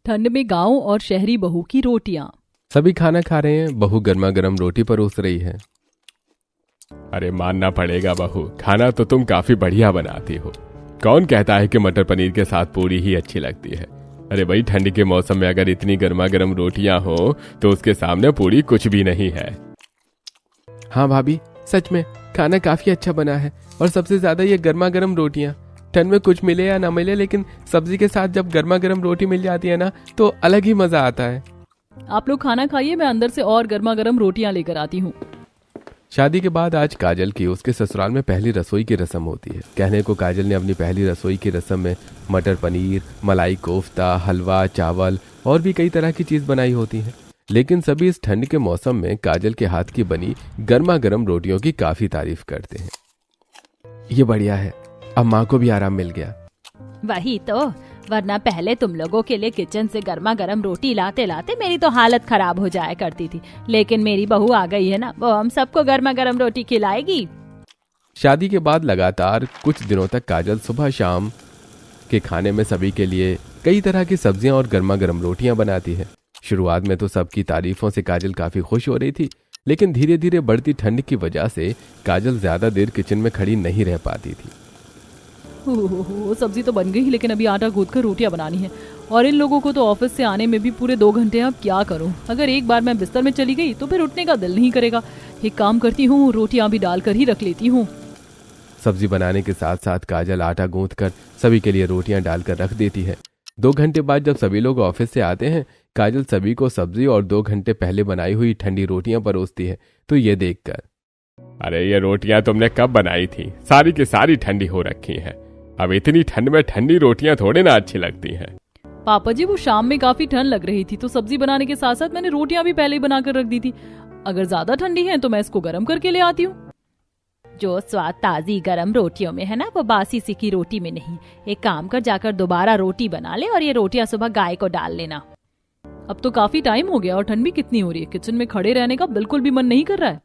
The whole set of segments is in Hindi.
ठंड में गांव और शहरी बहू की रोटियां। सभी खाना खा रहे हैं, बहू गर्मा गर्म रोटी परोस रही है। अरे मानना पड़ेगा बहू, खाना तो तुम काफी बढ़िया बनाती हो। कौन कहता है कि मटर पनीर के साथ पूरी ही अच्छी लगती है। अरे भाई, ठंडी के मौसम में अगर इतनी गर्मा गर्म रोटियां हो तो उसके सामने पूरी कुछ भी नहीं है। हाँ भाभी, सच में खाना काफी अच्छा बना है, और सबसे ज्यादा ये गर्मा गर्म रोटियां। ठंड में कुछ मिले या ना मिले, लेकिन सब्जी के साथ जब गर्मा गर्म रोटी मिल जाती है ना, तो अलग ही मजा आता है। आप लोग खाना खाइए, मैं अंदर से और गर्मा गर्म रोटियां लेकर आती हूँ। शादी के बाद आज काजल की उसके ससुराल में पहली रसोई की रस्म होती है। कहने को काजल ने अपनी पहली रसोई की रस्म में मटर पनीर, मलाई कोफ्ता, हलवा, चावल और भी कई तरह की चीज बनाई होती है, लेकिन सभी इस ठंड के मौसम में काजल के हाथ की बनी गर्मा गर्म रोटियों की काफी तारीफ करते हैं। ये बढ़िया है, अब माँ को भी आराम मिल गया। वही तो, वरना पहले तुम लोगों के लिए किचन से गर्मा गर्म रोटी लाते लाते मेरी तो हालत खराब हो जाया करती थी, लेकिन मेरी बहू आ गई है ना, वो हम सबको गर्मा गर्म रोटी खिलाएगी। शादी के बाद लगातार कुछ दिनों तक काजल सुबह शाम के खाने में सभी के लिए कई तरह की सब्जियां और गर्मा गर्म रोटियां बनाती है। शुरुआत में तो सबकी तारीफों से काजल काफी खुश हो रही थी, लेकिन धीरे धीरे बढ़ती ठंड की वजह से काजल ज्यादा देर किचन में खड़ी नहीं रह पाती थी। सब्जी तो बन गई, लेकिन अभी आटा गूंथ कर रोटियां बनानी है, और इन लोगों को तो ऑफिस से आने में भी पूरे 2 घंटे हैं। अब क्या करूं? अगर एक बार मैं बिस्तर में चली गई तो फिर उठने का दिल नहीं करेगा। एक काम करती हूँ, रोटियां भी डालकर ही रख लेती हूँ। सब्जी बनाने के साथ साथ काजल आटा गूंथ कर सभी के लिए रोटियां डालकर रख देती है। 2 घंटे बाद जब सभी लोग ऑफिस से आते हैं, काजल सभी को सब्जी और 2 घंटे पहले बनाई हुई ठंडी रोटियां परोसती है। तो ये देखकर, अरे ये रोटियां तुमने कब बनाई थी? सारी की सारी ठंडी हो रखी है। अब इतनी ठंड में ठंडी रोटियां थोड़े ना अच्छी लगती हैं। पापा जी, वो शाम में काफी ठंड लग रही थी, तो सब्जी बनाने के साथ साथ मैंने रोटियां भी पहले ही बनाकर रख दी थी। अगर ज्यादा ठंडी है तो मैं इसको गर्म करके ले आती हूँ। जो स्वाद ताजी गर्म रोटियों में है ना, वो बासी सिकी रोटी में नहीं। एक काम कर, जाकर दोबारा रोटी बना ले और ये रोटियां सुबह गाय को डाल लेना। अब तो काफी टाइम हो गया और ठंड भी कितनी हो रही है, किचन में खड़े रहने का बिल्कुल भी मन नहीं कर रहा है।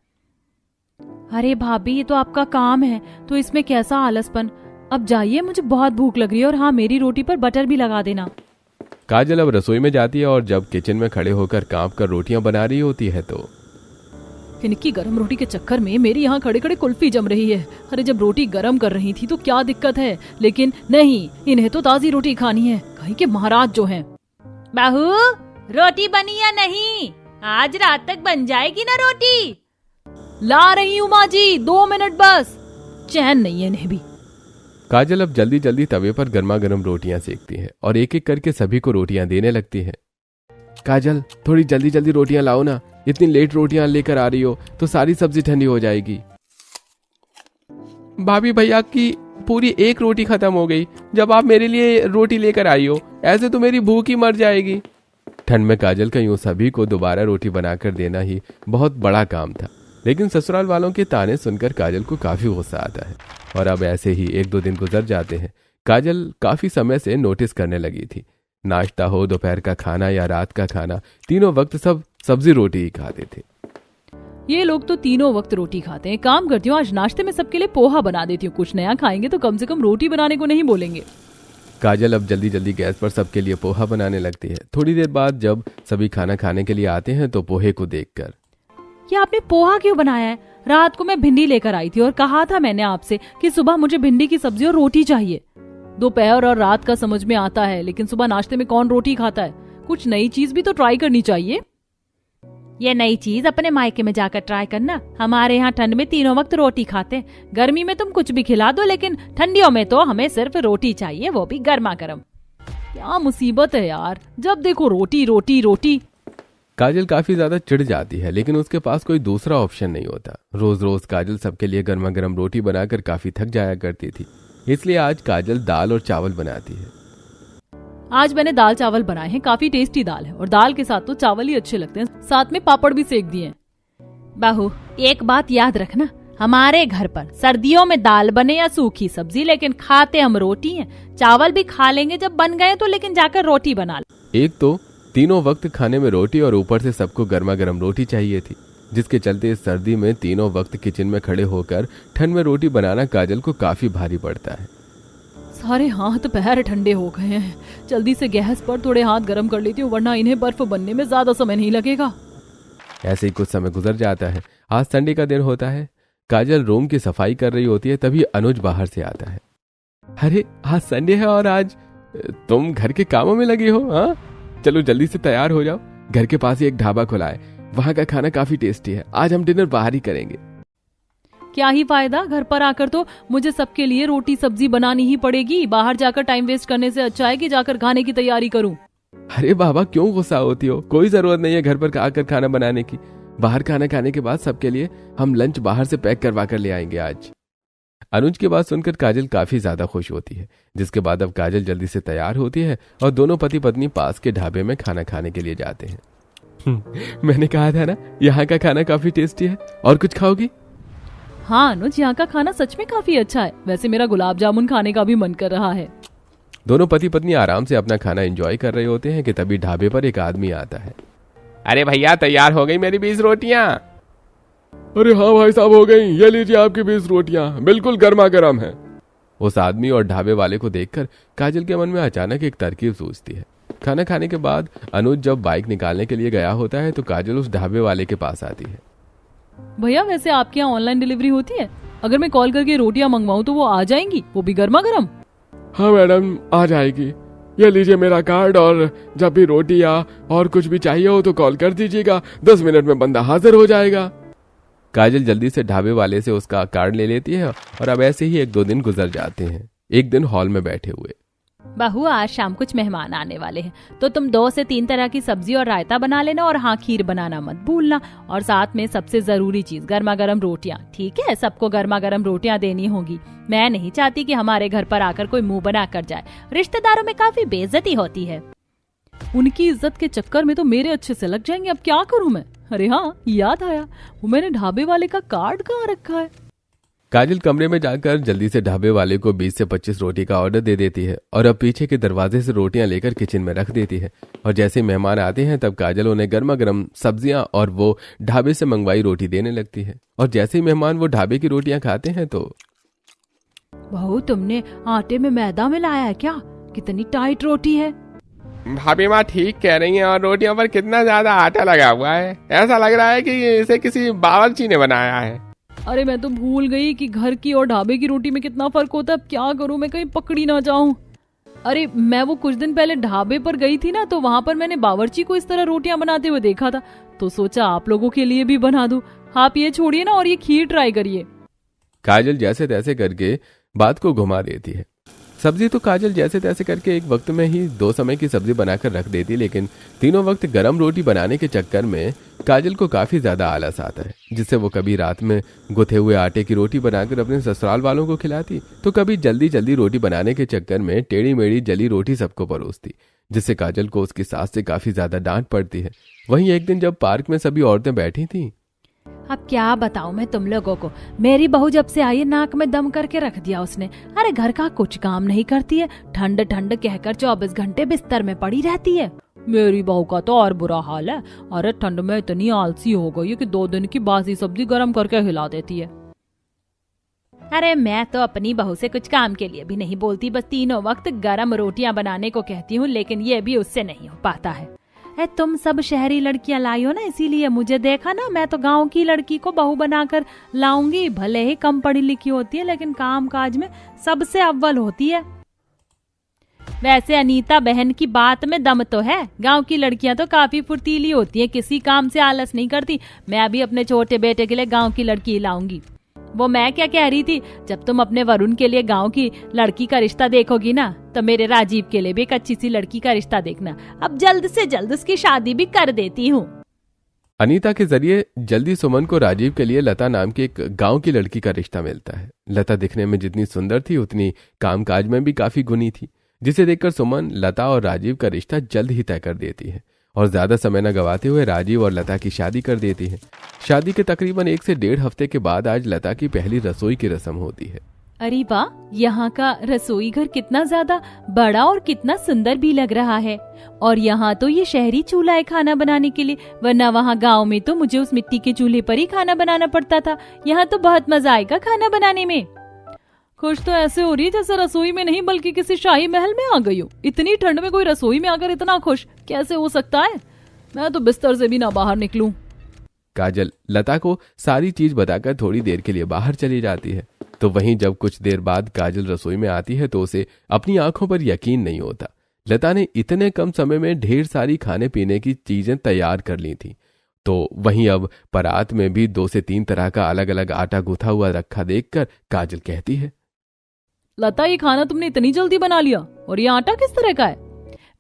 अरे भाभी, ये तो आपका काम है, तो इसमें कैसा आलसपन। अब जाइए, मुझे बहुत भूख लग रही है, और हाँ, मेरी रोटी पर बटर भी लगा देना। काजल अब रसोई में जाती है, और जब किचन में खड़े होकर कांप कर रोटियां बना रही होती है तो इनकी गर्म रोटी के चक्कर में मेरी यहाँ खड़े खड़े कुल्फी जम रही है। अरे जब रोटी गर्म कर रही थी तो क्या दिक्कत है, लेकिन नहीं, इन्हें तो ताजी रोटी खानी है, कहीं के महाराज जो हैं। बहू, रोटी बनी या नहीं? आज रात तक बन जाएगी ना रोटी? ला रही हूँ माँ जी, 2 मिनट बस। चैन नहीं है इन्हें भी। काजल अब जल्दी जल्दी तवे पर गर्मा गर्म रोटियां सेकती है और एक एक करके सभी को रोटियां देने लगती है। काजल, थोड़ी जल्दी जल्दी रोटियां लाओ ना, इतनी लेट रोटियां लेकर आ रही हो तो सारी सब्जी ठंडी हो जाएगी। भाभी भैया की पूरी एक रोटी खत्म हो गई जब आप मेरे लिए रोटी लेकर आई हो, ऐसे तो मेरी भूख ही मर जाएगी। ठंड में काजल का यूं सभी को दोबारा रोटी बनाकर देना ही बहुत बड़ा काम था, लेकिन ससुराल वालों के ताने सुनकर काजल को काफी गुस्सा आता है। और अब ऐसे ही 1-2 दिन गुजर जाते हैं। काजल काफी समय से नोटिस करने लगी थी, नाश्ता हो, दोपहर का खाना या रात का खाना, तीनों वक्त सब सब्जी रोटी ही खाते थे। ये लोग तो तीनों वक्त रोटी खाते हैं। काम करती हूँ, आज नाश्ते में सबके लिए पोहा बना देती हूँ। कुछ नया खाएंगे तो कम से कम रोटी बनाने को नहीं बोलेंगे। काजल अब जल्दी जल्दी गैस पर सबके लिए पोहा बनाने लगती है। थोड़ी देर बाद जब सभी खाना खाने के लिए आते हैं तो पोहे को देखकर, ये आपने पोहा क्यों बनाया है? रात को मैं भिंडी लेकर आई थी और कहा था मैंने आपसे कि सुबह मुझे भिंडी की सब्जी और रोटी चाहिए। दोपहर और रात का समझ में आता है, लेकिन सुबह नाश्ते में कौन रोटी खाता है? कुछ नई चीज भी तो ट्राई करनी चाहिए। ये नई चीज अपने मायके में जाकर ट्राई करना। हमारे यहाँ ठंड में तीनों वक्त रोटी खाते हैं। गर्मी में तुम कुछ भी खिला दो, लेकिन ठंडियों में तो हमें सिर्फ रोटी चाहिए, वो भी गर्मा गर्म। क्या मुसीबत है यार, जब देखो रोटी रोटी रोटी। काजल काफी ज्यादा चिढ़ जाती है, लेकिन उसके पास कोई दूसरा ऑप्शन नहीं होता। रोज रोज काजल सबके लिए गर्मा गर्म रोटी बनाकर काफी थक जाया करती थी, इसलिए आज काजल दाल और चावल बनाती है। आज मैंने दाल चावल बनाए हैं, काफी टेस्टी दाल है, और दाल के साथ तो चावल ही अच्छे लगते हैं, साथ में पापड़ भी सेक दिए हैं। बहू, एक बात याद रखना, हमारे घर पर सर्दियों में दाल बने या सूखी सब्जी, लेकिन खाते हम रोटी हैं। चावल भी खा लेंगे जब बन गए तो, लेकिन जाकर रोटी बना ले। एक तो तीनों वक्त खाने में रोटी और ऊपर से सबको गर्मा गर्म रोटी चाहिए थी, जिसके चलते इस सर्दी में तीनों वक्त किचन में खड़े होकर ठंड में रोटी बनाना काजल को काफी भारी पड़ता है। सारे हाथ पैर ठंडे हो गए हैं। जल्दी से गैस पर थोड़े हाथ गर्म कर लेती हूँ, वरना इन्हें बर्फ बनने में ज्यादा समय नहीं लगेगा। ऐसे ही कुछ समय गुजर जाता है। आज संडे का दिन होता है। काजल रूम की सफाई कर रही होती है, तभी अनुज बाहर से आता है। अरे आज संडे है और आज तुम घर के कामों में लगी हो? हाँ, चलो जल्दी से तैयार हो जाओ। घर के पास ही एक ढाबा खुला है, वहां का खाना काफी टेस्टी है। आज हम डिनर बाहर ही करेंगे। क्या ही फायदा, घर पर आकर तो मुझे सबके लिए रोटी सब्जी बनानी ही पड़ेगी। बाहर जाकर टाइम वेस्ट करने से अच्छा है कि जाकर खाने की तैयारी करूं। अरे बाबा, क्यों गुस्सा होती हो? कोई जरूरत नहीं है घर पर आकर खाना बनाने की। बाहर खाना खाने के बाद सबके लिए हम लंच बाहर से पैक करवा कर ले आएंगे आज। अनुज की बात सुनकर काजल काफी ज्यादा खुश होती है, जिसके बाद अब काजल जल्दी से तैयार होती है और दोनों पति पत्नी पास के ढाबे में खाना खाने के लिए जाते हैं। मैंने कहा था ना, यहाँ का खाना काफी टेस्टी है। और कुछ खाओगी? हाँ अनुज, यहाँ का खाना सच में काफी अच्छा है। वैसे मेरा गुलाब जामुन खाने का भी मन कर रहा है। दोनों पति पत्नी आराम से अपना खाना एंजॉय कर रहे होते हैं कि तभी ढाबे पर एक आदमी आता है। अरे भैया, तैयार हो गई मेरी 20 रोटियां। अरे हाँ भाई साहब, हो गई। ये लीजिए आपकी 20 रोटियां, बिल्कुल गर्मा गर्म है। उस आदमी और ढाबे वाले को देखकर काजल के मन में अचानक एक तरकीब सूझती है। खाना खाने के बाद अनुज जब बाइक निकालने के लिए गया होता है तो काजल उस ढाबे वाले के पास आती है। भैया, वैसे आपके यहाँ ऑनलाइन डिलीवरी होती है? अगर मैं कॉल करके रोटियां मंगवाऊं तो वो आ जाएंगी, वो भी गर्मा गर्म? हाँ मैडम, आ जाएगी। ये लीजिए मेरा कार्ड, और जब भी रोटी या और कुछ भी चाहिए हो तो कॉल कर दीजिएगा। 10 मिनट में बंदा हाजिर हो जाएगा। काजल जल्दी से ढाबे वाले से उसका कार्ड ले लेती है और अब ऐसे ही 1-2 दिन गुजर जाते हैं। एक दिन हॉल में बैठे हुए, बहू आज शाम कुछ मेहमान आने वाले हैं, तो तुम 2 से 3 तरह की सब्जी और रायता बना लेना, और हाँ, खीर बनाना मत भूलना, और साथ में सबसे जरूरी चीज गर्मा गर्म रोटियां। ठीक है, सबको गर्मा गर्म रोटियां देनी होगी। मैं नहीं चाहती कि हमारे घर पर आकर कोई मुंह बना कर जाए। रिश्तेदारों में काफी बेइज्जती होती है। उनकी इज्जत के चक्कर में तो मेरे अच्छे से लग जाएंगे। अब क्या करूं मैं? अरे हाँ, याद आया, वो मैंने ढाबे वाले का कार्ड कहाँ रखा है। काजल कमरे में जाकर जल्दी से ढाबे वाले को 20 से 25 रोटी का ऑर्डर दे देती है और अब पीछे के दरवाजे से रोटियां लेकर किचन में रख देती है। और जैसे मेहमान आते हैं तब काजल उन्हें गर्मा गर्म सब्जियां और वो ढाबे से मंगवाई रोटी देने लगती है। और जैसे ही मेहमान वो ढाबे की रोटियां खाते हैं तो, बहू तुमने आटे में मैदा मिलाया है क्या? कितनी टाइट रोटी है। भाभी माँ ठीक कह रही हैं, और रोटियों पर कितना ज्यादा आटा लगा हुआ है। ऐसा लग रहा है कि इसे किसी बावर्ची ने बनाया है। अरे मैं तो भूल गई कि घर की और ढाबे की रोटी में कितना फर्क होता है। अब क्या करूं, मैं कहीं पकड़ी ना जाऊं। अरे मैं वो कुछ दिन पहले ढाबे पर गई थी ना, तो वहां पर मैंने बावर्ची को इस तरह रोटियां बनाते हुए देखा था, तो सोचा आप लोगों के लिए भी बना दूं। आप ये छोड़िए ना और ये खीर ट्राई करिए। काजल जैसे तैसे करके बात को घुमा देती है। सब्जी तो काजल जैसे तैसे करके एक वक्त में ही 2 समय की सब्जी बनाकर रख देती, लेकिन तीनों वक्त गरम रोटी बनाने के चक्कर में काजल को काफी ज्यादा आलस आता है, जिससे वो कभी रात में गुथे हुए आटे की रोटी बनाकर अपने ससुराल वालों को खिलाती, तो कभी जल्दी जल्दी रोटी बनाने के चक्कर में टेढ़ी मेढ़ी जली रोटी सबको परोसती, जिससे काजल को उसकी सास से काफी ज्यादा डांट पड़ती है। वहीं एक दिन जब पार्क में सभी औरतें बैठी थीं, अब क्या बताऊं मैं तुम लोगों को, मेरी बहू जब से आई है नाक में दम करके रख दिया उसने। अरे घर का कुछ काम नहीं करती है, ठंड ठंड कहकर 24 घंटे बिस्तर में पड़ी रहती है। मेरी बहू का तो और बुरा हाल है। अरे ठंड में इतनी आलसी हो गई है कि 2 दिन की बासी सब्जी गर्म करके हिला देती है। अरे मैं तो अपनी बहू से कुछ काम के लिए भी नहीं बोलती, बस तीनों वक्त गरम रोटियां बनाने को कहती हूँ, लेकिन ये भी उससे नहीं हो पाता है। तुम सब शहरी लड़कियां लाई हो ना, इसीलिए मुझे देखा ना, मैं तो गांव की लड़की को बहू बनाकर लाऊंगी। भले ही कम पढ़ी लिखी होती है, लेकिन काम काज में सबसे अव्वल होती है। वैसे अनीता बहन की बात में दम तो है। गांव की लड़कियां तो काफी फुर्तीली होती हैं, किसी काम से आलस नहीं करती। मैं भी अपने छोटे बेटे के लिए गांव की लड़की लाऊंगी। वो मैं क्या कह रही थी, जब तुम अपने वरुण के लिए गांव की लड़की का रिश्ता देखोगी ना, तो मेरे राजीव के लिए भी एक अच्छी सी लड़की का रिश्ता देखना। अब जल्द से जल्द उसकी शादी भी कर देती हूँ। अनीता के जरिए जल्दी सुमन को राजीव के लिए लता नाम की एक गांव की लड़की का रिश्ता मिलता है। लता दिखने में जितनी सुंदर थी उतनी कामकाज में भी काफी गुणी थी, जिसे देखकर सुमन लता और राजीव का रिश्ता जल्द ही तय कर देती है और ज्यादा समय न गवाते हुए राजीव और लता की शादी कर देती है। शादी के तकरीबन 1 से 1.5 हफ्ते के बाद आज लता की पहली रसोई की रस्म होती है। अरे वाह, यहाँ का रसोई घर कितना ज्यादा बड़ा और कितना सुंदर भी लग रहा है। और यहाँ तो ये शहरी चूल्हा है खाना बनाने के लिए, वरना वहाँ गांव में तो मुझे उस मिट्टी के चूल्हे पर ही खाना बनाना पड़ता था। यहाँ तो बहुत मजा आएगा खाना बनाने में। खुश तो ऐसे हो रही है जैसे रसोई में नहीं बल्कि किसी शाही महल में आ गई हूँ। इतनी ठंड में कोई रसोई में आकर इतना खुश कैसे हो सकता है? मैं तो बिस्तर से भी ना बाहर निकलूं। काजल लता को सारी चीज बताकर थोड़ी देर के लिए बाहर चली जाती है। तो वहीं जब कुछ देर बाद काजल रसोई में आती है तो उसे अपनी आंखों पर यकीन नहीं होता। लता ने इतने कम समय में ढेर सारी खाने पीने की चीजें तैयार कर ली थी। तो वहीं अब परात में भी 2 से 3 तरह का अलग अलग आटा गूथा हुआ रखा देखकर काजल कहती है, लता ये खाना तुमने इतनी जल्दी बना लिया, और ये आटा किस तरह का है?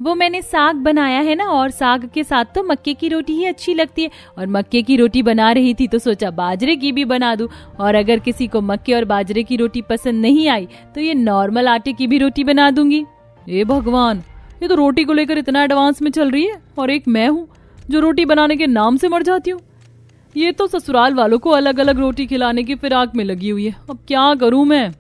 वो मैंने साग बनाया है ना, और साग के साथ तो मक्के की रोटी ही अच्छी लगती है, और मक्के की रोटी बना रही थी तो सोचा बाजरे की भी बना दूं, और अगर किसी को मक्के और बाजरे की रोटी पसंद नहीं आई तो ये नॉर्मल आटे की भी रोटी बना दूंगी। हे भगवान, ये तो रोटी को लेकर इतना एडवांस में चल रही है, और एक मैं हूँ जो रोटी बनाने के नाम से मर जाती हूँ। ये तो ससुराल वालों को अलग अलग रोटी खिलाने की फिराक में लगी हुई है। अब क्या करूं मैं?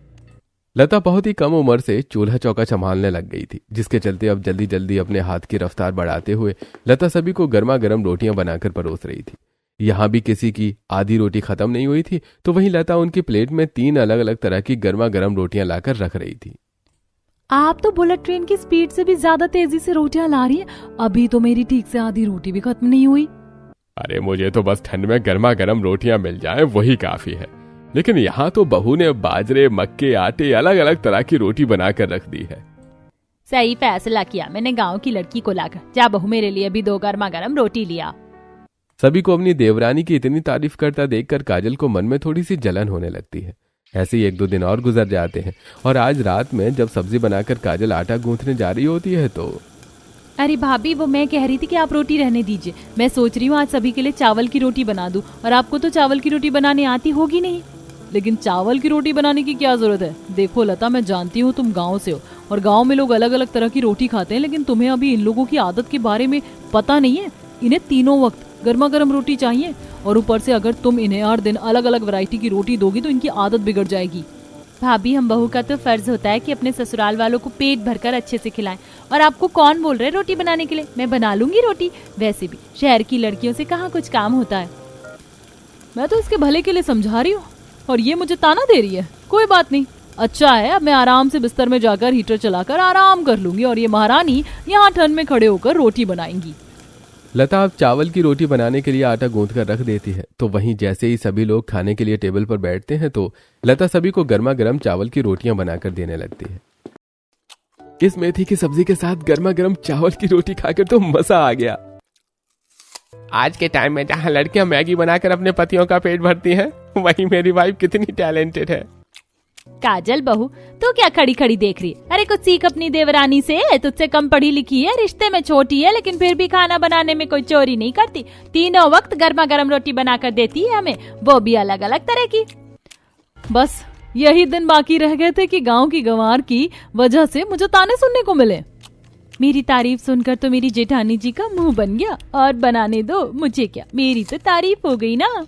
लता बहुत ही कम उम्र से चूल्हा चौका संभालने लग गई थी, जिसके चलते अब जल्दी जल्दी अपने हाथ की रफ्तार बढ़ाते हुए लता सभी को गर्मा गर्म रोटियां बनाकर परोस रही थी। यहाँ भी किसी की आधी रोटी खत्म नहीं हुई थी तो वहीं लता उनकी प्लेट में 3 अलग अलग तरह की गर्मा गर्म रोटियां लाकर रख रही थी। आप तो बुलेट ट्रेन की स्पीड से भी ज्यादा तेजी से रोटियां ला रही हैं। अभी तो मेरी ठीक से आधी रोटी भी खत्म नहीं हुई। अरे मुझे तो बस ठंड में गर्मा गर्म रोटियां मिल जाएं वही काफी है, लेकिन यहाँ तो बहू ने बाजरे मक्के आटे अलग अलग तरह की रोटी बनाकर रख दी है। सही फैसला किया मैंने गांव की लड़की को लाकर। जा बहू, मेरे लिए भी 2 गर्मा गर्म रोटी लिया। सभी को अपनी देवरानी की इतनी तारीफ करता देखकर काजल को मन में थोड़ी सी जलन होने लगती है। ऐसे ही 1-2 दिन और गुजर जाते हैं और आज रात में जब सब्जी बनाकर काजल आटा गूंथने जा रही होती है तो अरे भाभी, वो मैं कह रही थी कि आप रोटी रहने दीजिए। मैं सोच रही हूँ आज सभी के लिए चावल की रोटी बना दूं, और आपको तो चावल की रोटी बनाने आती होगी नहीं। लेकिन चावल की रोटी बनाने की क्या जरूरत है? देखो लता, मैं जानती हूँ तुम गांव से हो और गांव में लोग अलग अलग तरह की रोटी खाते हैं, लेकिन तुम्हें अभी इन लोगों की आदत के बारे में पता नहीं है। इन्हें तीनों वक्त गर्मा गर्म रोटी चाहिए, और ऊपर से अगर तुम इन्हें हर दिन अलग अलग वैरायटी की रोटी दोगी तो इनकी आदत बिगड़ जाएगी। भाभी, हम बहू का तो फर्ज होता है कि अपने ससुराल वालों को पेट भरकर अच्छे से खिलाएं। और आपको कौन बोल रहे हैं रोटी बनाने के लिए? मैं बना लूंगी रोटी। वैसे भी शहर की लड़कियों से कहाँ कुछ काम होता है। मैं तो इसके भले के लिए समझा रही हूँ और ये मुझे ताना दे रही है। कोई बात नहीं, अच्छा है, अब मैं आराम से बिस्तर में जाकर हीटर चलाकर आराम कर लूंगी और ये महारानी यहाँ ठंड में खड़े होकर रोटी बनाएंगी। लता अब चावल की रोटी बनाने के लिए आटा गूंथ कर रख देती है। तो वहीं जैसे ही सभी लोग खाने के लिए टेबल पर बैठते हैं तो लता सभी को गर्मा गर्म चावल की रोटियां बनाकर देने लगती है। इस मेथी की सब्जी के साथ गर्मा गर्म चावल की रोटी खाकर तो मजा आ गया। आज के टाइम में जहाँ लड़कियां मैगी बनाकर अपने पतियों का पेट भरती हैं, वहीं मेरी वाइफ कितनी टैलेंटेड है। काजल बहू, तो क्या खड़ी खड़ी देख रही है? अरे कुछ सीख अपनी देवरानी से। तुझसे कम पढ़ी लिखी है, रिश्ते में छोटी है, लेकिन फिर भी खाना बनाने में कोई चोरी नहीं करती। तीनों वक्त गर्मा गर्म रोटी बनाकर देती है हमें, वो भी अलग अलग तरह की। बस यही दिन बाकी रह गए थे कि गांव की गंवार की वजह से मुझे ताने सुनने को मिले। मेरी तारीफ सुनकर तो मेरी जेठानी जी का मुंह बन गया। और बनाने दो, मुझे क्या, मेरी तो तारीफ हो गई ना।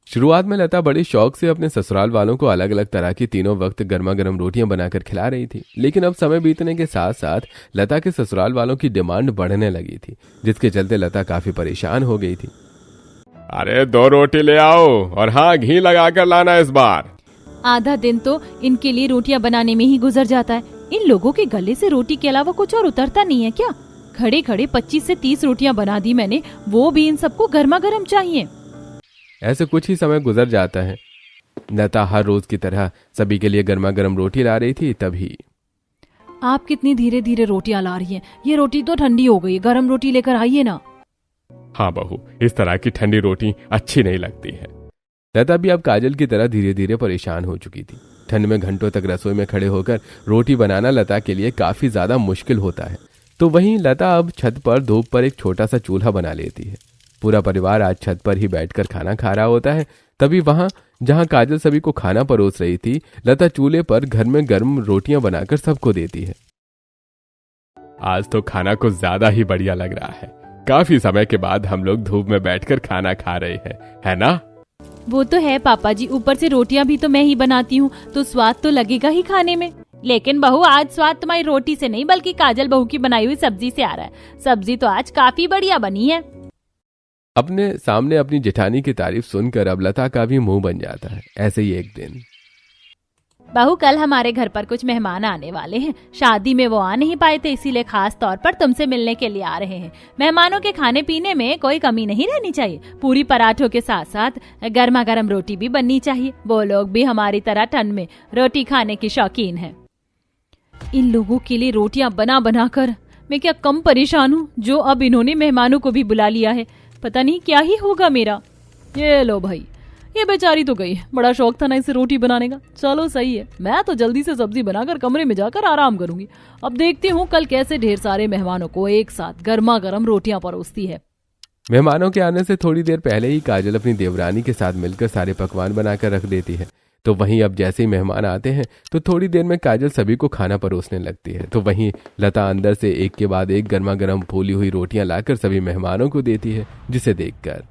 शुरुआत में लता बड़े शौक से अपने ससुराल वालों को अलग अलग तरह की तीनों वक्त गर्मा गर्म रोटियां बनाकर खिला रही थी, लेकिन अब समय बीतने के साथ साथ लता के ससुराल वालों की डिमांड बढ़ने लगी थी, जिसके चलते लता काफी परेशान हो गई थी। अरे 2 रोटी ले आओ, और हाँ, घी लगाकर लाना इस बार। आधा दिन तो इनके लिए रोटियां बनाने में ही गुजर जाता है। इन लोगों के गले से रोटी के अलावा कुछ और उतरता नहीं है क्या? खड़े खड़े 25 से 30 रोटियां बना दी मैंने, वो भी इन सबको गर्मा गर्म चाहिए। ऐसे कुछ ही समय गुजर जाता है। लता हर रोज की तरह सभी के लिए गर्मा गर्म रोटी ला रही थी। तभी आप कितनी धीरे धीरे रोटियां ला रही हैं? ये रोटी तो ठंडी हो गई, गर्म रोटी लेकर आइए ना। हाँ बहू, इस तरह की ठंडी रोटी अच्छी नहीं लगती है। लता भी अब काजल की तरह धीरे धीरे परेशान हो चुकी थी। ठंड में घंटों तक रसोई में खड़े होकर रोटी बनाना लता के लिए काफी ज्यादा मुश्किल होता है। तो वहीं लता अब छत पर धूप पर एक छोटा सा चूल्हा बना लेती है। पूरा परिवार आज छत पर ही बैठकर खाना खा रहा होता है। तभी वहां जहां काजल सभी को खाना परोस रही थी, लता चूल्हे पर घर में गर्म रोटियां बनाकर सबको देती है। आज तो खाना कुछ ज्यादा ही बढ़िया लग रहा है। काफी समय के बाद हम लोग धूप में बैठकर खाना खा रहे हैं, है ना? वो तो है पापा जी, ऊपर से रोटियां भी तो मैं ही बनाती हूँ, तो स्वाद तो लगेगा ही खाने में। लेकिन बहू, आज स्वाद तुम्हारी रोटी से नहीं बल्कि काजल बहू की बनाई हुई सब्जी से आ रहा है। सब्जी तो आज काफी बढ़िया बनी है। अपने सामने अपनी जेठानी की तारीफ सुनकर अब लता का भी मुंह बन जाता है। ऐसे ही एक दिन, बहू कल हमारे घर पर कुछ मेहमान आने वाले हैं। शादी में वो आ नहीं पाए थे, इसीलिए खास तौर पर तुमसे मिलने के लिए आ रहे हैं। मेहमानों के खाने पीने में कोई कमी नहीं रहनी चाहिए। पूरी पराठों के साथ साथ गर्मा गर्म रोटी भी बननी चाहिए। वो लोग भी हमारी तरह ठंड में रोटी खाने की शौकीन हैं। इन लोगों के लिए रोटियां बना बना कर मैं क्या कम परेशान हूँ, जो अब इन्होंने मेहमानों को भी बुला लिया है। पता नहीं क्या ही होगा मेरा। ये लो भाई, ये बेचारी तो गई। बड़ा शौक था ना इसे रोटी बनाने का। चलो सही है, मैं तो जल्दी से सब्जी बनाकर कमरे में जाकर आराम करूंगी। अब देखती हूँ कल कैसे ढेर सारे मेहमानों को एक साथ गर्मा गर्म रोटियां परोसती है। मेहमानों के आने से थोड़ी देर पहले ही काजल अपनी देवरानी के साथ मिलकर सारे पकवान बनाकर रख देती है। तो वहीं अब जैसे ही मेहमान आते हैं तो थोड़ी देर में काजल सभी को खाना परोसने लगती है। तो वहीं लता अंदर से एक के बाद एक गर्मा गर्म फूली हुई रोटियां लाकर सभी मेहमानों को देती है, जिसे देखकर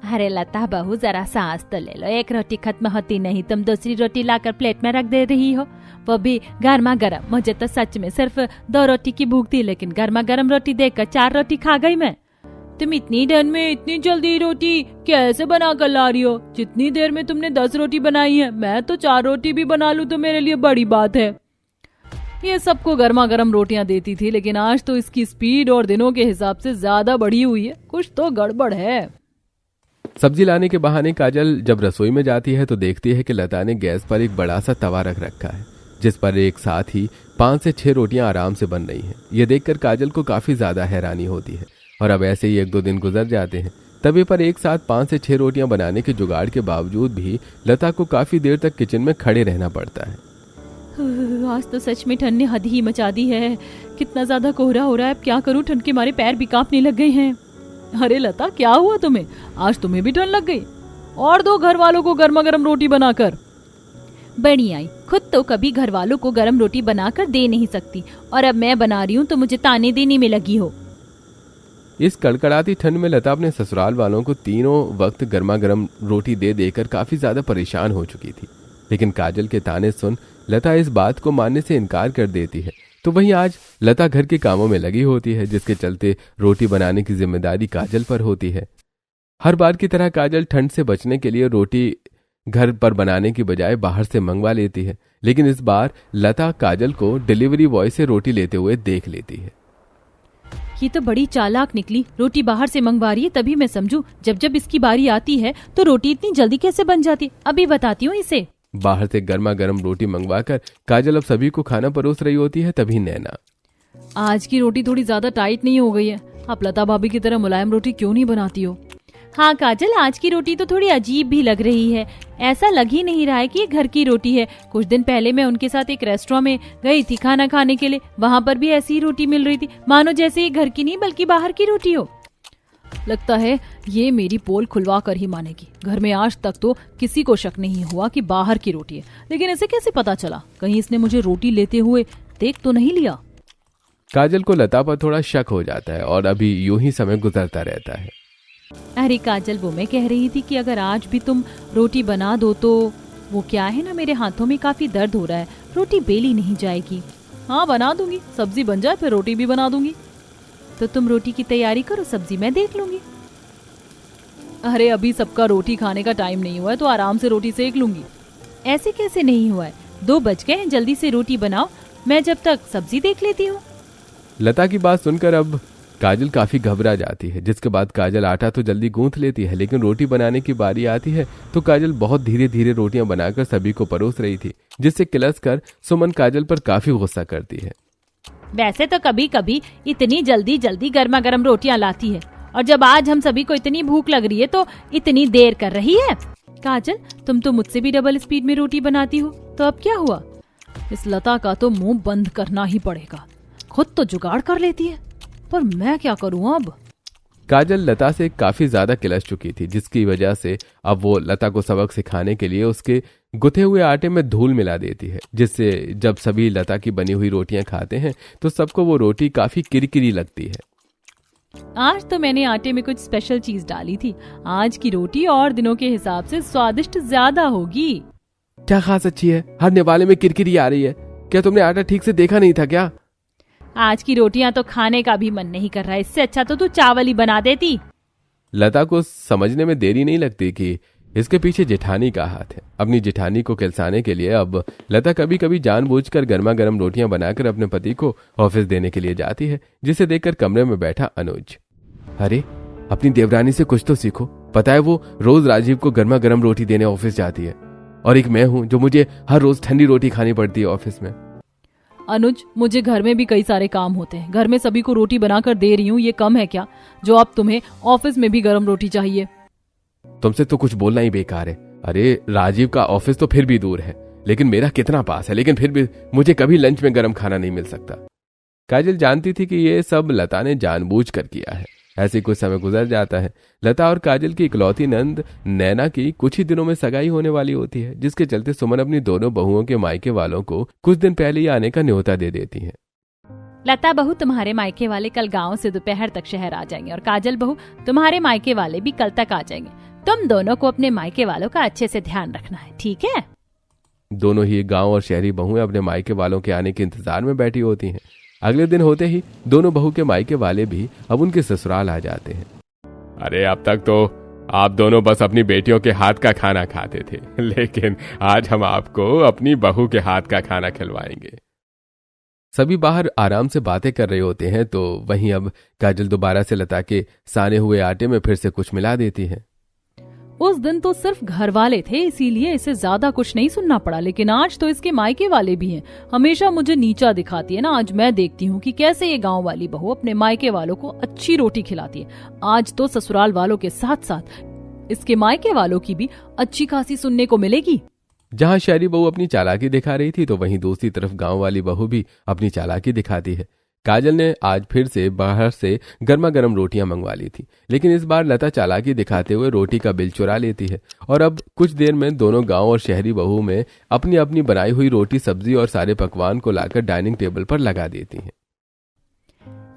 अरे लता बहू जरा सांस तो ले लो, एक रोटी खत्म होती नहीं तुम दूसरी रोटी लाकर प्लेट में रख दे रही हो, वो भी गर्मा गर्म। मुझे तो सच में सिर्फ 2 रोटी की भूख थी, लेकिन गर्मा गर्म रोटी देखकर 4 रोटी खा गई मैं। तुम इतनी देर में इतनी जल्दी रोटी कैसे बना कर ला रही हो? जितनी देर में तुमने 10 रोटी बनाई है, मैं तो 4 रोटी भी बना लूं तो मेरे लिए बड़ी बात है। ये सबको गर्मा गर्म रोटियां देती थी, लेकिन आज तो इसकी स्पीड और दिनों के हिसाब से ज्यादा बढ़ी हुई है। कुछ तो गड़बड़ है। सब्जी लाने के बहाने काजल जब रसोई में जाती है तो देखती है कि लता ने गैस पर एक बड़ा सा तवा रख रखा है, जिस पर एक साथ ही 5 से 6 रोटियां आराम से बन रही हैं। ये देखकर काजल को काफी ज्यादा हैरानी होती है। और अब ऐसे ही 1-2 दिन गुजर जाते हैं। तभी पर एक साथ 5 से 6 रोटियां बनाने के जुगाड़ के बावजूद भी लता को काफी देर तक किचन में खड़े रहना पड़ता है। आज तो सच में ठंड ने हद ही मचा दी है। कितना ज्यादा कोहरा हो रहा है। अब क्या करूं, ठंड के मारे पैर भी कांपने लग गए हैं। अरे लता, क्या हुआ तुम्हें? आज तुम्हें भी ठंड लग गई? और दो घर वालों को गर्मा गर्म रोटी बनाकर। बढ़िया आई, खुद तो कभी घर वालों को गर्म रोटी बनाकर दे नहीं सकती, और अब मैं बना रही हूँ तो मुझे ताने देने में लगी हो। इस कड़कड़ाती ठंड में लता अपने ससुराल वालों को तीनों वक्त गर्मा गर्म रोटी दे देकर काफी ज्यादा परेशान हो चुकी थी। लेकिन काजल के ताने सुन लता इस बात को मानने से इनकार कर देती है। तो वहीं आज लता घर के कामों में लगी होती है, जिसके चलते रोटी बनाने की जिम्मेदारी काजल पर होती है। हर बार की तरह काजल ठंड से बचने के लिए रोटी घर पर बनाने की बजाय बाहर से मंगवा लेती है। लेकिन इस बार लता काजल को डिलीवरी बॉय से रोटी लेते हुए देख लेती है। ये तो बड़ी चालाक निकली, रोटी बाहर से मंगवा रही है। तभी मैं समझूं, जब जब इसकी बारी आती है तो रोटी इतनी जल्दी कैसे बन जाती। अभी बताती हूँ इसे। बाहर से गर्मा गर्म रोटी मंगवाकर काजल अब सभी को खाना परोस रही होती है। तभी नैना, आज की रोटी थोड़ी ज्यादा टाइट नहीं हो गई है? आप लता भाभी की तरह मुलायम रोटी क्यों नहीं बनाती हो? हाँ काजल, आज की रोटी तो थोड़ी अजीब भी लग रही है। ऐसा लग ही नहीं रहा है कि ये घर की रोटी है। कुछ दिन पहले मैं उनके साथ एक रेस्टोरेंट में गई थी खाना खाने के लिए। वहाँ पर भी ऐसी ही रोटी मिल रही थी, मानो जैसे ये घर की नहीं बल्कि बाहर की रोटी हो। लगता है ये मेरी पोल खुलवा कर ही मानेगी। घर में आज तक तो किसी को शक नहीं हुआ कि बाहर की रोटी है, लेकिन इसे कैसे पता चला? कहीं इसने मुझे रोटी लेते हुए देख तो नहीं लिया? काजल को लता पर थोड़ा शक हो जाता है और अभी यूं ही समय गुजरता रहता है। अरे काजल, वो मैं कह रही थी कि अगर आज भी तुम रोटी बना दो तो। वो क्या है ना, मेरे हाथों में काफी दर्द हो रहा है, रोटी बेली नहीं जाएगी। हाँ बना दूंगी, सब्जी बन जाए फिर रोटी भी बना दूंगी। तो तुम रोटी की तैयारी करो, सब्जी मैं देख लूंगी। अरे अभी सबका रोटी खाने का टाइम नहीं हुआ है, तो आराम से रोटी सेक लूंगी। ऐसे कैसे नहीं हुआ है? 2 बज गए हैं, जल्दी से रोटी बनाओ, मैं जब तक सब्जी देख लेती हूँ। लता की बात सुनकर अब काजल काफी घबरा जाती है, जिसके बाद काजल आटा तो जल्दी गूंथ लेती है, लेकिन रोटी बनाने की बारी आती है तो काजल बहुत धीरे धीरे रोटियां बनाकर सभी को परोस रही थी, जिससे किलस कर सुमन काजल पर काफी गुस्सा करती है। वैसे तो कभी कभी इतनी जल्दी जल्दी गर्मा गर्म रोटियां लाती है, और जब आज हम सभी को इतनी भूख लग रही है तो इतनी देर कर रही है। काजल, तुम तो मुझसे भी डबल स्पीड में रोटी बनाती हो, तो अब क्या हुआ? इस लता का तो मुंह बंद करना ही पड़ेगा। खुद तो जुगाड़ कर लेती है, पर मैं क्या करूं अब? काजल लता से काफी ज्यादा किलस चुकी थी, जिसकी वजह से अब वो लता को सबक सिखाने के लिए उसके गुथे हुए आटे में धूल मिला देती है, जिससे जब सभी लता की बनी हुई रोटियां खाते हैं तो सबको वो रोटी काफी किरकिरी लगती है। आज तो मैंने आटे में कुछ स्पेशल चीज डाली थी। आज की रोटी और दिनों के हिसाब से स्वादिष्ट ज्यादा होगी। क्या खास अच्छी है? हर निवाले में किरकिरी आ रही है। क्या तुमने आटा ठीक से देखा नहीं था क्या? आज की रोटियां तो खाने का भी मन नहीं कर रहा है, इससे अच्छा तो तू चावल ही बना देती। लता को समझने में देरी नहीं लगती कि इसके पीछे जेठानी का हाथ है। अपनी जेठानी को किलसाने के लिए अब लता कभी कभी जानबूझकर गर्मा गर्म रोटियां बनाकर अपने पति को ऑफिस देने के लिए जाती है, जिसे देखकर कमरे में बैठा अनुज, अरे अपनी देवरानी से कुछ तो सीखो। पता है वो रोज राजीव को गर्मा गर्म रोटी देने ऑफिस जाती है, और एक मैं हूं जो मुझे हर रोज ठंडी रोटी खानी पड़ती है ऑफिस में। अनुज, मुझे घर में भी कई सारे काम होते हैं। घर में सभी को रोटी बनाकर दे रही हूँ, ये कम है क्या जो अब तुम्हें ऑफिस में भी गर्म रोटी चाहिए? तुमसे तो कुछ बोलना ही बेकार है। अरे राजीव का ऑफिस तो फिर भी दूर है, लेकिन मेरा कितना पास है, लेकिन फिर भी मुझे कभी लंच में गर्म खाना नहीं मिल सकता। काजल जानती थी कि ये सब लता ने जानबूझकर किया है। ऐसे कुछ समय गुजर जाता है। लता और काजल की इकलौती नंद नैना की कुछ ही दिनों में सगाई होने वाली होती है, जिसके चलते सुमन अपनी दोनों बहुओं के मायके वालों को कुछ दिन पहले ही आने का न्योता दे देती है। लता बहू, तुम्हारे मायके वाले कल गांव से दोपहर तक शहर आ जाएंगे, और काजल बहू, तुम्हारे मायके वाले भी कल तक आ जाएंगे। तुम दोनों को अपने मायके वालों का अच्छे से ध्यान रखना है, ठीक है? दोनों ही गांव और शहरी बहुएं अपने मायके वालों के आने के इंतजार में बैठी होती हैं। अगले दिन होते ही दोनों बहू के मायके वाले भी अब उनके ससुराल आ जाते हैं। अरे अब तक तो आप दोनों बस अपनी बेटियों के हाथ का खाना खाते थे, लेकिन आज हम आपको अपनी बहू के हाथ का खाना खिलवाएंगे। सभी बाहर आराम से बातें कर रहे होते हैं, तो वहीं अब काजल दोबारा से लता के साने हुए आटे में फिर से कुछ मिला देती है। उस दिन तो सिर्फ घर वाले थे, इसीलिए इसे ज्यादा कुछ नहीं सुनना पड़ा, लेकिन आज तो इसके मायके वाले भी हैं। हमेशा मुझे नीचा दिखाती है ना, आज मैं देखती हूँ कि कैसे ये गांव वाली बहू अपने मायके वालों को अच्छी रोटी खिलाती है। आज तो ससुराल वालों के साथ साथ इसके मायके वालों की भी अच्छी खासी सुनने को मिलेगी। जहां शहरी बहू अपनी चालाकी दिखा रही थी, तो वहीं दूसरी तरफ गांव वाली बहू भी अपनी चालाकी दिखाती है। काजल ने आज फिर से बाहर से गर्मा गर्म रोटियां मंगवा ली थी, लेकिन इस बार लता चालाकी दिखाते हुए रोटी का बिल चुरा लेती है, और अब कुछ देर में दोनों गांव और शहरी बहू में अपनी अपनी बनाई हुई रोटी, सब्जी और सारे पकवान को लाकर डाइनिंग टेबल पर लगा देती हैं।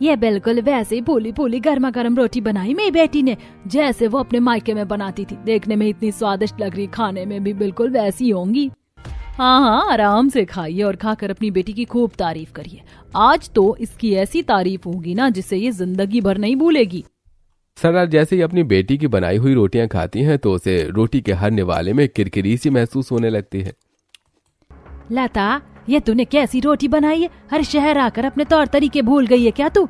ये बिल्कुल वैसे फूली फूली गर्मा गर्म रोटी बनाई मेरी बेटी ने, जैसे वो अपने मायके में बनाती थी। देखने में इतनी स्वादिष्ट लग रही, खाने में भी बिल्कुल वैसी होंगी। हाँ हाँ, आराम से खाइए और खाकर अपनी बेटी की खूब तारीफ करिए। आज तो इसकी ऐसी तारीफ होगी ना जिसे ये जिंदगी भर नहीं भूलेगी। सरदार जैसे ही अपनी बेटी की बनाई हुई रोटियां खाती हैं, तो उसे रोटी के हर निवाले में किरकिरी सी महसूस होने लगती है। लता, ये तूने कैसी रोटी बनाई है? हर शहर आकर अपने तौर तरीके भूल गई है क्या तू?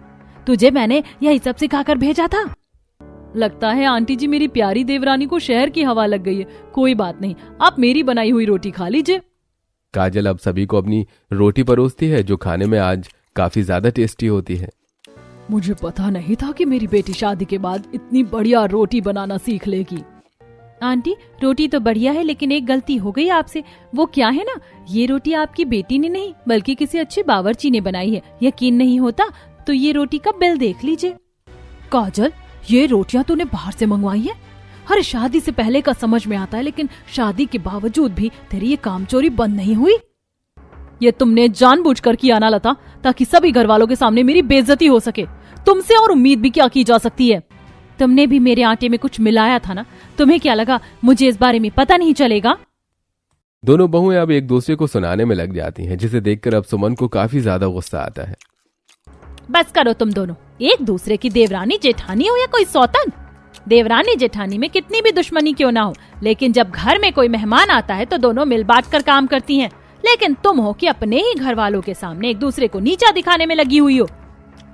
तुझे मैंने यही सब सिखाकर भेजा था। लगता है आंटी जी मेरी प्यारी देवरानी को शहर की हवा लग गई है। कोई बात नहीं, आप मेरी बनाई हुई रोटी खा लीजिए। काजल अब सभी को अपनी रोटी परोसती है, जो खाने में आज काफी ज्यादा टेस्टी होती है। मुझे पता नहीं था कि मेरी बेटी शादी के बाद इतनी बढ़िया रोटी बनाना सीख लेगी। आंटी, रोटी तो बढ़िया है, लेकिन एक गलती हो गई आपसे। वो क्या है ना, ये रोटी आपकी बेटी ने नहीं बल्कि किसी अच्छे बावर्ची ने बनाई है। यकीन नहीं होता तो ये रोटी का बिल देख लीजिए। काजल, ये रोटियां तूने बाहर से मंगवाई है? हर शादी से पहले का समझ में आता है, लेकिन शादी के बावजूद भी तेरी ये कामचोरी बंद नहीं हुई। ये तुमने जानबूझकर किया ना लता, ताकि सभी घर वालों के सामने मेरी बेइज्जती हो सके। तुमसे और उम्मीद भी क्या की जा सकती है? तुमने भी मेरे आटे में कुछ मिलाया था ना, तुम्हें क्या लगा मुझे इस बारे में पता नहीं चलेगा? दोनों बहुएं अब एक दूसरे को सुनाने में लग जाती हैं, जिसे देखकर अब सुमन को काफी ज्यादा गुस्सा आता है। बस करो तुम दोनों, एक दूसरे की देवरानी जेठानी हो या कोई सौतन। देवरानी जेठानी में कितनी भी दुश्मनी क्यों ना हो, लेकिन जब घर में कोई मेहमान आता है तो दोनों मिल बांट कर काम करती हैं। लेकिन तुम हो कि अपने ही घर वालों के सामने एक दूसरे को नीचा दिखाने में लगी हुई हो।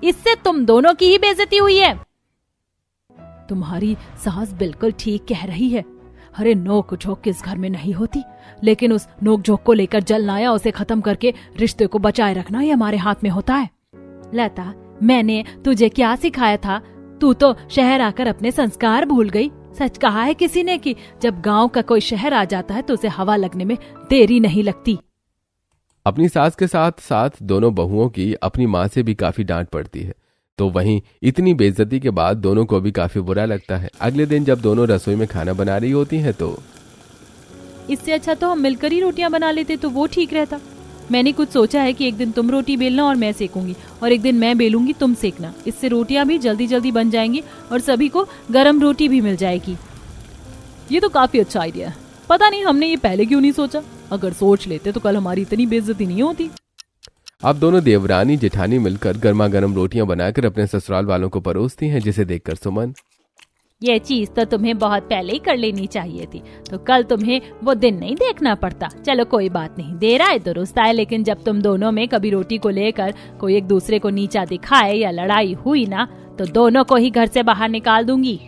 इससे तुम दोनों की ही बेइज्जती हुई है। तुम्हारी सास बिल्कुल ठीक कह रही है। अरे नोक झोंक किस घर में नहीं होती, लेकिन उस नोक झोंक को लेकर जलना या उसे खत्म करके रिश्ते को बचाए रखना ये हमारे हाथ में होता है। लता, मैंने तुझे क्या सिखाया था? तू तो शहर आकर अपने संस्कार भूल गई। सच कहा है किसी ने कि जब गांव का कोई शहर आ जाता है तो उसे हवा लगने में देरी नहीं लगती। अपनी सास के साथ साथ दोनों बहुओं की अपनी माँ से भी काफी डांट पड़ती है, तो वहीं इतनी बेइज्जती के बाद दोनों को भी काफी बुरा लगता है। अगले दिन जब दोनों रसोई में खाना बना रही होती हैं, तो इससे अच्छा तो हम मिलकर ही रोटियां बना लेते तो वो ठीक रहता। मैंने कुछ सोचा है कि एक दिन तुम रोटी बेलना और मैं सेकूंगी, और एक दिन मैं बेलूंगी तुम सेकना। इससे रोटियां भी जल्दी जल्दी बन जाएंगी और सभी को गरम रोटी भी मिल जाएगी। ये तो काफी अच्छा आइडिया है। पता नहीं हमने ये पहले क्यों नहीं सोचा। अगर सोच लेते तो कल हमारी इतनी बेइज्जती नहीं होती। अब दोनों देवरानी जेठानी मिलकर गर्मा गर्म रोटियां बनाकर अपने ससुराल वालों को परोसती हैं, जिसे देखकर सुमन, ये चीज तो तुम्हें बहुत पहले ही कर लेनी चाहिए थी, तो कल तुम्हें वो दिन नहीं देखना पड़ता। चलो कोई बात नहीं, देर आए दुरुस्त आए, लेकिन जब तुम दोनों में कभी रोटी को लेकर कोई एक दूसरे को नीचा दिखाए या लड़ाई हुई ना, तो दोनों को ही घर से बाहर निकाल दूंगी।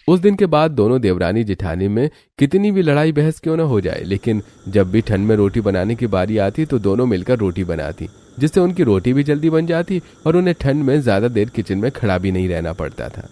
उस दिन के बाद दोनों देवरानी जेठानी में कितनी भी लड़ाई बहस क्यों न हो जाए, लेकिन जब भी ठंड में रोटी बनाने की बारी आती तो दोनों मिलकर रोटी बनाती, जिससे उनकी रोटी भी जल्दी बन जाती और उन्हें ठंड में ज्यादा देर किचन में खड़ा भी नहीं रहना पड़ता था।